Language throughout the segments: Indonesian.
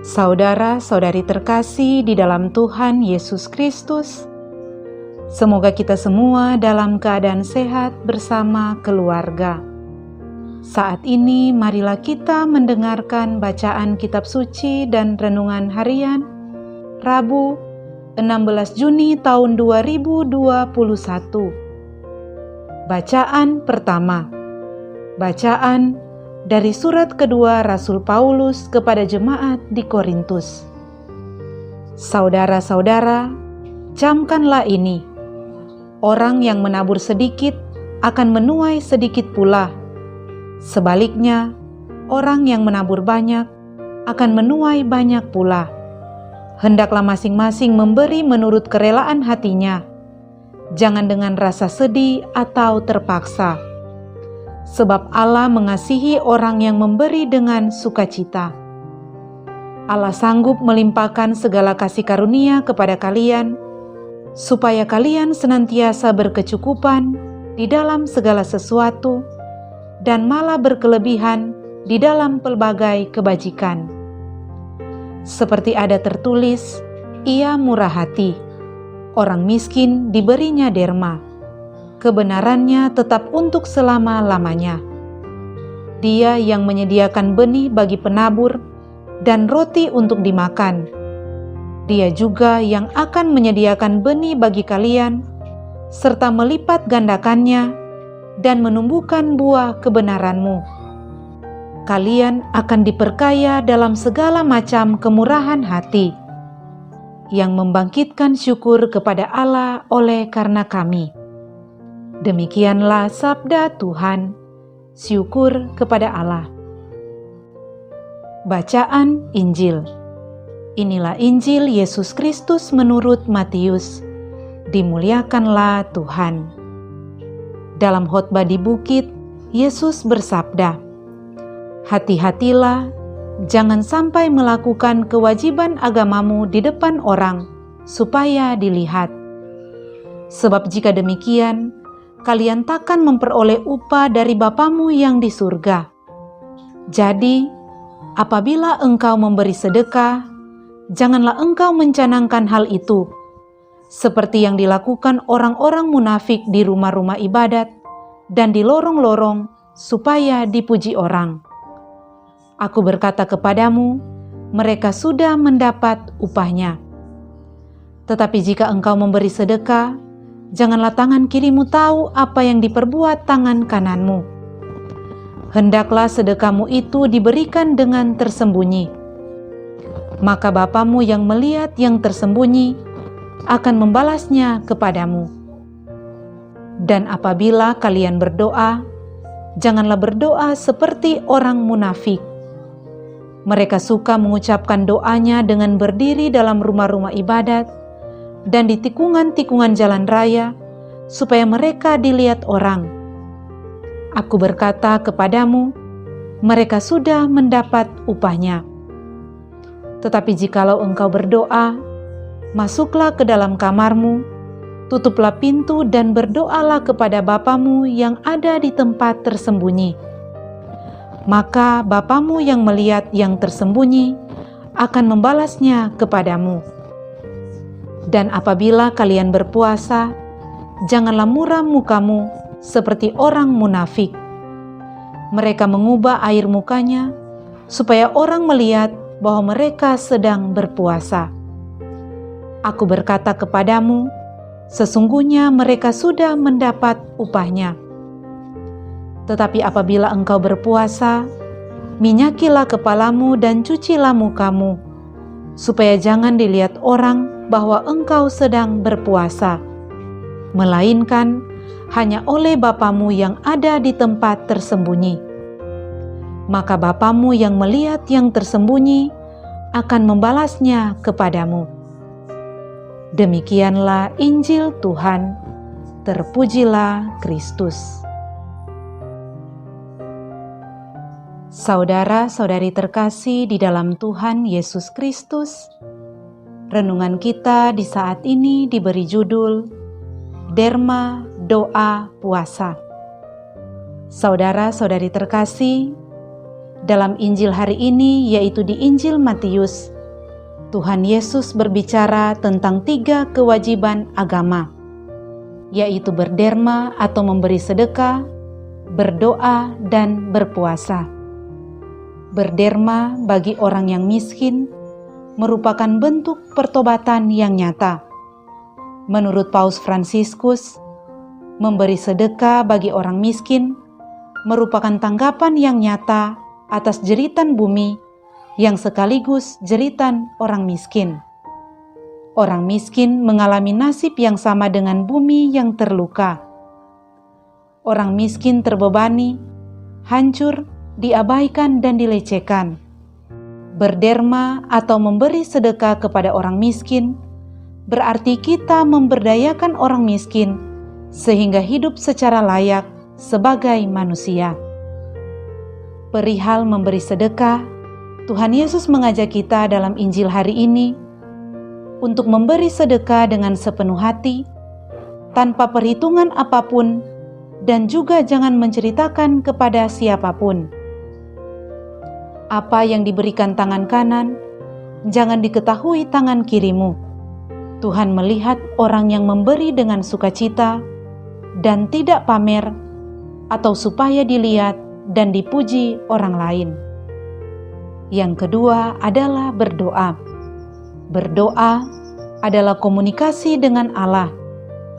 Saudara-saudari terkasih di dalam Tuhan Yesus Kristus, semoga kita semua dalam keadaan sehat bersama keluarga. Saat ini marilah kita mendengarkan bacaan kitab suci dan renungan harian Rabu 16 Juni tahun 2021. Bacaan pertama. Bacaan dari surat kedua Rasul Paulus kepada jemaat di Korintus. Saudara-saudara, camkanlah ini. Orang yang menabur sedikit akan menuai sedikit pula. Sebaliknya, orang yang menabur banyak akan menuai banyak pula. Hendaklah masing-masing memberi menurut kerelaan hatinya, jangan dengan rasa sedih atau terpaksa. Sebab Allah mengasihi orang yang memberi dengan sukacita. Allah sanggup melimpahkan segala kasih karunia kepada kalian, supaya kalian senantiasa berkecukupan di dalam segala sesuatu, dan malah berkelebihan di dalam pelbagai kebajikan. Seperti ada tertulis, Ia murah hati, orang miskin diberinya derma. Kebenarannya tetap untuk selama-lamanya. Dia yang menyediakan benih bagi penabur dan roti untuk dimakan. Dia juga yang akan menyediakan benih bagi kalian, serta melipat gandakannya dan menumbuhkan buah kebenaranmu. Kalian akan diperkaya dalam segala macam kemurahan hati, yang membangkitkan syukur kepada Allah oleh karena kami. Demikianlah sabda Tuhan, syukur kepada Allah. Bacaan Injil. Inilah Injil Yesus Kristus menurut Matius. Dimuliakanlah Tuhan. Dalam khotbah di bukit, Yesus bersabda, "Hati-hatilah, jangan sampai melakukan kewajiban agamamu di depan orang, supaya dilihat. Sebab jika demikian, kalian takkan memperoleh upah dari Bapamu yang di surga. Jadi, apabila engkau memberi sedekah, janganlah engkau mencanangkan hal itu, seperti yang dilakukan orang-orang munafik di rumah-rumah ibadat dan di lorong-lorong, supaya dipuji orang. Aku berkata kepadamu, mereka sudah mendapat upahnya. Tetapi jika engkau memberi sedekah, janganlah tangan kirimu tahu apa yang diperbuat tangan kananmu. Hendaklah sedekahmu itu diberikan dengan tersembunyi. Maka Bapamu yang melihat yang tersembunyi akan membalasnya kepadamu. Dan apabila kalian berdoa, janganlah berdoa seperti orang munafik. Mereka suka mengucapkan doanya dengan berdiri dalam rumah-rumah ibadat dan di tikungan-tikungan jalan raya, supaya mereka dilihat orang. Aku berkata kepadamu, mereka sudah mendapat upahnya. Tetapi jikalau engkau berdoa, masuklah ke dalam kamarmu, tutuplah pintu dan berdoalah kepada Bapamu yang ada di tempat tersembunyi. Maka Bapamu yang melihat yang tersembunyi akan membalasnya kepadamu. Dan apabila kalian berpuasa, janganlah muram mukamu seperti orang munafik. Mereka mengubah air mukanya, supaya orang melihat bahwa mereka sedang berpuasa. Aku berkata kepadamu, sesungguhnya mereka sudah mendapat upahnya. Tetapi apabila engkau berpuasa, minyakilah kepalamu dan cucilah mukamu, supaya jangan dilihat orang bahwa engkau sedang berpuasa, melainkan hanya oleh Bapamu yang ada di tempat tersembunyi. Maka Bapamu yang melihat yang tersembunyi akan membalasnya kepadamu. Demikianlah Injil Tuhan. Terpujilah Kristus. Saudara-saudari terkasih di dalam Tuhan Yesus Kristus, renungan kita di saat ini diberi judul Derma Doa Puasa. Saudara-saudari terkasih, dalam Injil hari ini, yaitu di Injil Matius Tuhan Yesus berbicara tentang 3 kewajiban agama, yaitu berderma atau memberi sedekah, berdoa, dan berpuasa. Berderma bagi orang yang miskin merupakan bentuk pertobatan yang nyata. Menurut Paus Fransiskus, memberi sedekah bagi orang miskin merupakan tanggapan yang nyata atas jeritan bumi yang sekaligus jeritan orang miskin. Orang miskin mengalami nasib yang sama dengan bumi yang terluka. Orang miskin terbebani, hancur, diabaikan, dan dilecehkan. Berderma atau memberi sedekah kepada orang miskin berarti kita memberdayakan orang miskin sehingga hidup secara layak sebagai manusia. Perihal memberi sedekah, Tuhan Yesus mengajak kita dalam Injil hari ini untuk memberi sedekah dengan sepenuh hati, tanpa perhitungan apapun, dan juga jangan menceritakan kepada siapapun. Apa yang diberikan tangan kanan, jangan diketahui tangan kirimu. Tuhan melihat orang yang memberi dengan sukacita dan tidak pamer, atau supaya dilihat dan dipuji orang lain. Yang kedua adalah berdoa. Berdoa adalah komunikasi dengan Allah.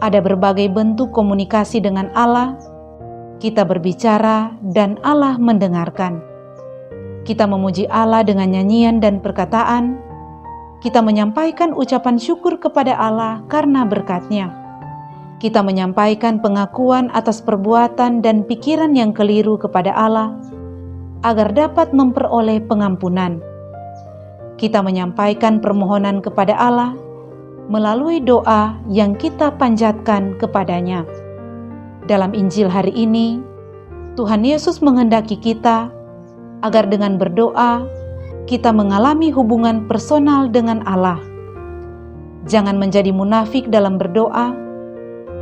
Ada berbagai bentuk komunikasi dengan Allah. Kita berbicara dan Allah mendengarkan. Kita memuji Allah dengan nyanyian dan perkataan. Kita menyampaikan ucapan syukur kepada Allah karena berkat-Nya. Kita menyampaikan pengakuan atas perbuatan dan pikiran yang keliru kepada Allah, agar dapat memperoleh pengampunan. Kita menyampaikan permohonan kepada Allah melalui doa yang kita panjatkan kepadanya. Dalam Injil hari ini, Tuhan Yesus menghendaki kita agar dengan berdoa, kita mengalami hubungan personal dengan Allah. Jangan menjadi munafik dalam berdoa.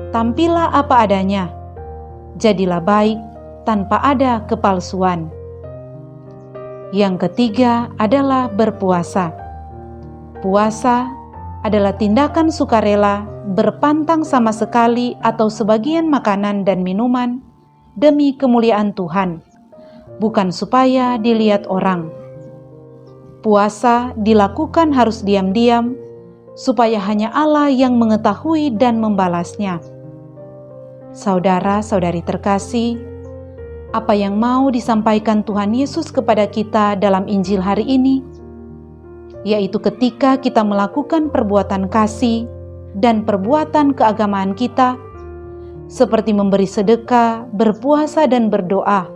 Tampillah apa adanya. Jadilah baik tanpa ada kepalsuan. Yang ketiga adalah berpuasa. Puasa adalah tindakan sukarela berpantang sama sekali atau sebagian makanan dan minuman demi kemuliaan Tuhan, bukan supaya dilihat orang. Puasa dilakukan harus diam-diam, supaya hanya Allah yang mengetahui dan membalasnya. Saudara-saudari terkasih, apa yang mau disampaikan Tuhan Yesus kepada kita dalam Injil hari ini, yaitu ketika kita melakukan perbuatan kasih dan perbuatan keagamaan kita, seperti memberi sedekah, berpuasa, dan berdoa.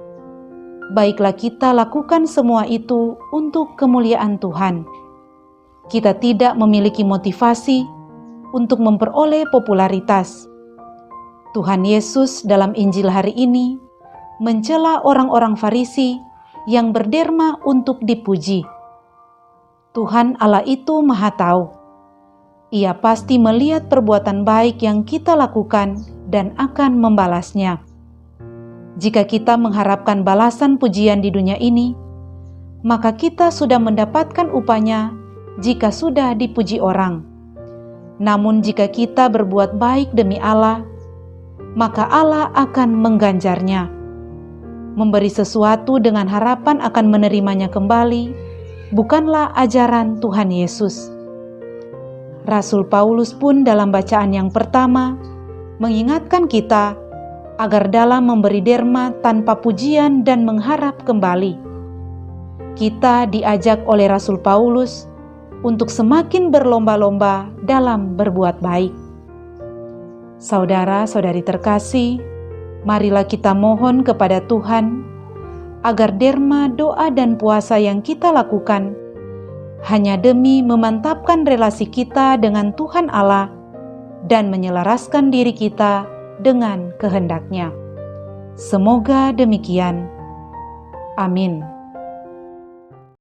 Baiklah kita lakukan semua itu untuk kemuliaan Tuhan. Kita tidak memiliki motivasi untuk memperoleh popularitas. Tuhan Yesus dalam Injil hari ini mencela orang-orang Farisi yang berderma untuk dipuji. Tuhan Allah itu Maha Tahu. Ia pasti melihat perbuatan baik yang kita lakukan dan akan membalasnya. Jika kita mengharapkan balasan pujian di dunia ini, maka kita sudah mendapatkan upahnya jika sudah dipuji orang. Namun jika kita berbuat baik demi Allah, maka Allah akan mengganjarnya. Memberi sesuatu dengan harapan akan menerimanya kembali bukanlah ajaran Tuhan Yesus. Rasul Paulus pun dalam bacaan yang pertama mengingatkan kita agar dalam memberi derma tanpa pujian dan mengharap kembali. Kita diajak oleh Rasul Paulus untuk semakin berlomba-lomba dalam berbuat baik. Saudara-saudari terkasih, marilah kita mohon kepada Tuhan agar derma, doa, dan puasa yang kita lakukan hanya demi memantapkan relasi kita dengan Tuhan Allah dan menyelaraskan diri kita dengan kehendak-Nya. Semoga demikian. Amin.